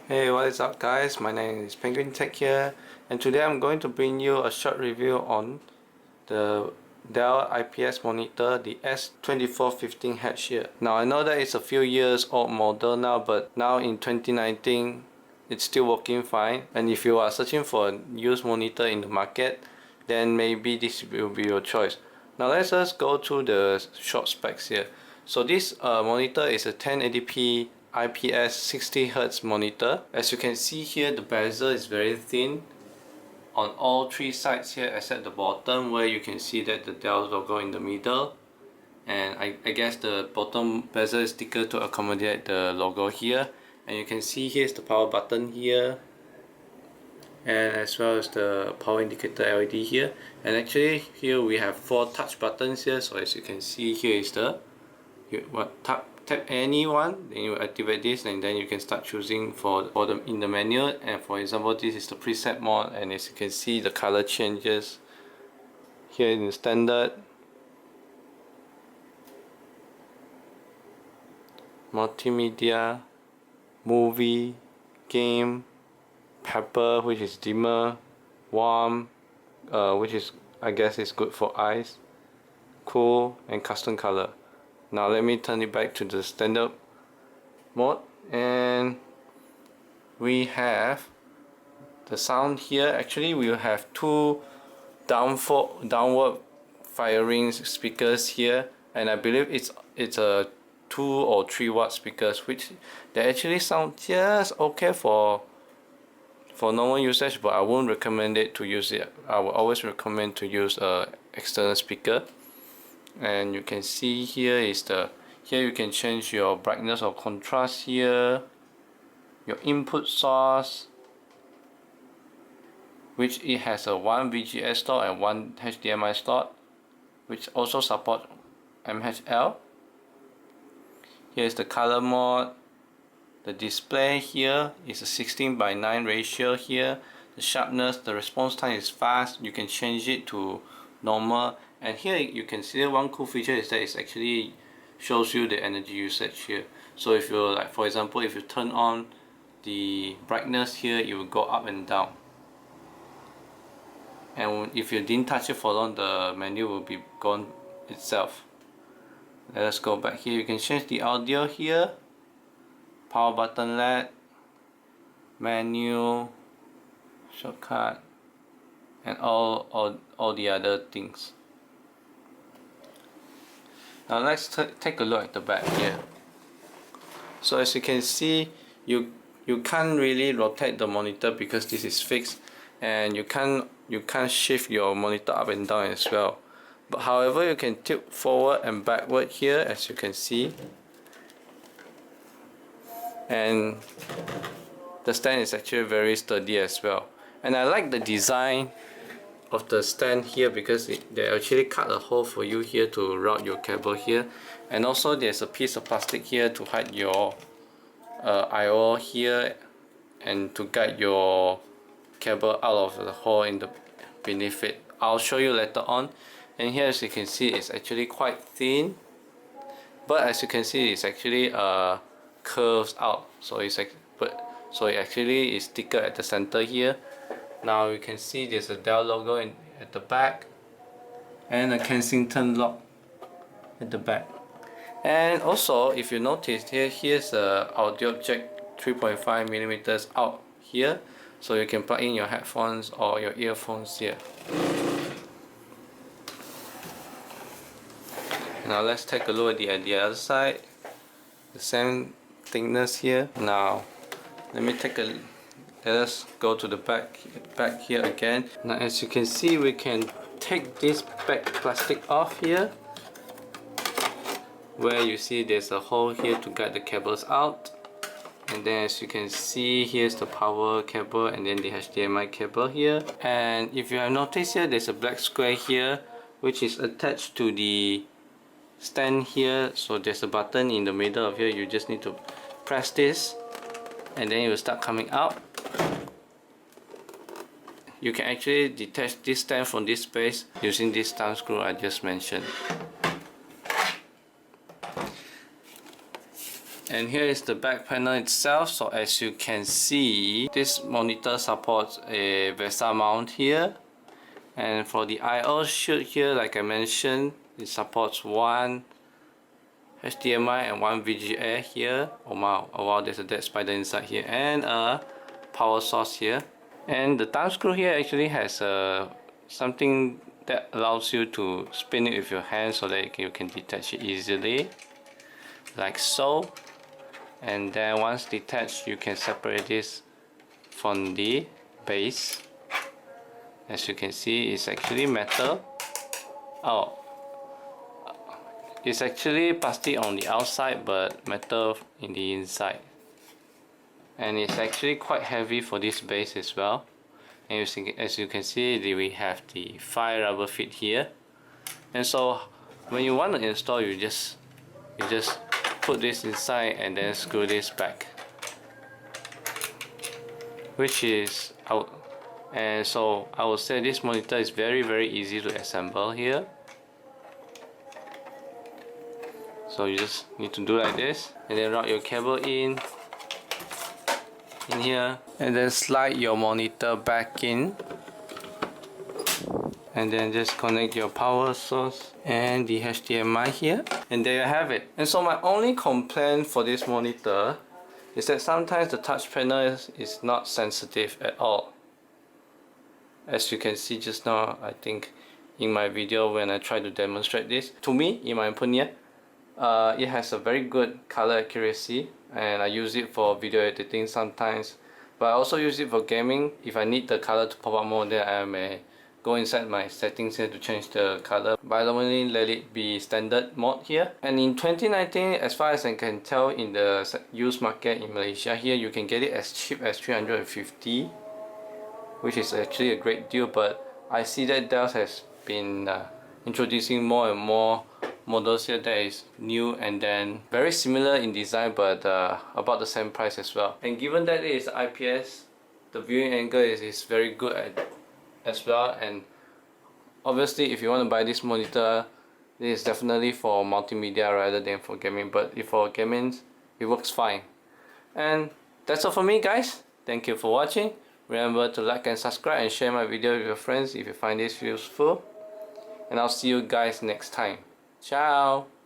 Hey, what is up guys? My name is Penguin Tech here, and today I'm going to bring you a short review on the Dell IPS monitor, the S2415H here. Now I know that it's a few years old model now, but now in 2019 it's still working fine, and if you are searching for a used monitor in the market, then maybe this will be your choice. Now let's just go through the short specs here. So this monitor is a 1080p IPS 60Hz monitor. As you can see here, the bezel is very thin on all three sides here except the bottom, where you can see that the Dell logo in the middle, and I guess the bottom bezel is thicker to accommodate the logo here. And you can see here's the power button here, and as well as the power indicator LED here. And actually here we have 4 touch buttons here. So as you can see, here is the tap any one, then you activate this, and then you can start choosing for the in the menu. And for example, this is the preset mode, and as you can see, the color changes here in the standard, multimedia, movie, game, pepper, which is dimmer, warm, which is I guess is good for eyes, cool, and custom color. Now let me turn it back to the standard mode, and we have the sound here. Actually we will have 2 downward firing speakers here, and I believe it's a 2 or 3 watt speakers, which they actually sound just okay for normal usage, but I won't recommend it to use it. I will always recommend to use a external speaker. And you can see here is here you can change your brightness or contrast here, your input source, which it has a 1 VGA slot and 1 HDMI slot, which also support MHL. Here is the color mode. The display here is a 16:9 ratio here. The sharpness, the response time is fast. You can change it to normal. And here you can see one cool feature is that it actually shows you the energy usage here. So if you like, for example, if you turn on the brightness here, it will go up and down. And if you didn't touch it for long, the menu will be gone itself. Let us go back here. You can change the audio here, power button LED, menu, shortcut, and all the other things. Now let's take a look at the back here. So as you can see, you can't really rotate the monitor because this is fixed, and you can't shift your monitor up and down as well. But however, you can tilt forward and backward here, as you can see. And the stand is actually very sturdy as well. And I like the design of the stand here because they actually cut a hole for you here to route your cable here, and also there's a piece of plastic here to hide your I/O here and to guide your cable out of the hole in the beneath it. I'll show you later on. And here, as you can see, it's actually quite thin, but as you can see, it's actually curves out, so it actually is thicker at the center here. Now you can see there's a Dell logo at the back, and a Kensington lock at the back. And also, if you notice here, here's a audio jack 3.5mm out here, so you can plug in your headphones or your earphones here. Now let's take a look at the other side. The same thickness here. Now let us go to the back here again. Now as you can see, we can take this back plastic off here, where you see there's a hole here to guide the cables out. And then as you can see, here's the power cable and then the HDMI cable here. And if you have noticed here, there's a black square here which is attached to the stand here. So there's a button in the middle of here. You just need to press this and then it will start coming out. You can actually detach this stand from this space using this thumb screw I just mentioned. And here is the back panel itself. So as you can see, this monitor supports a VESA mount here. And for the I/O chute here, like I mentioned, it supports one HDMI and one VGA here. Oh wow, there's a dead spider inside here, and a power source here. And the thumb screw here actually has something that allows you to spin it with your hand so that you can detach it easily, like so. And then once detached, you can separate this from the base. As you can see, it's actually metal. Oh, it's actually plastic on the outside but metal in the inside. And it's actually quite heavy for this base as well. And as you can see, we have the 5 rubber feet here. And so when you want to install, you just put this inside and then screw this back, which is out. And so I would say this monitor is very easy to assemble here. So you just need to do like this, and then route your cable in here, and then slide your monitor back in, and then just connect your power source and the HDMI here, and there you have it. And so my only complaint for this monitor is that sometimes the touch panel is not sensitive at all. As you can see just now, I think in my video when I try to demonstrate this, to me, in my opinion, it has a very good color accuracy, and I use it for video editing sometimes, but I also use it for gaming. If I need the color to pop up more, then I may go inside my settings here to change the color, but I normally let it be standard mode here. And in 2019, as far as I can tell, in the used market in Malaysia here, you can get it as cheap as 350, which is actually a great deal. But I see that Dell has been introducing more and more models here that is new and then very similar in design, but about the same price as well. And given that it is IPS, the viewing angle is very good as well. And obviously, if you want to buy this monitor, this is definitely for multimedia rather than for gaming. But if for gaming, it works fine. And that's all for me, guys. Thank you for watching. Remember to like and subscribe and share my video with your friends if you find this useful. And I'll see you guys next time. Ciao!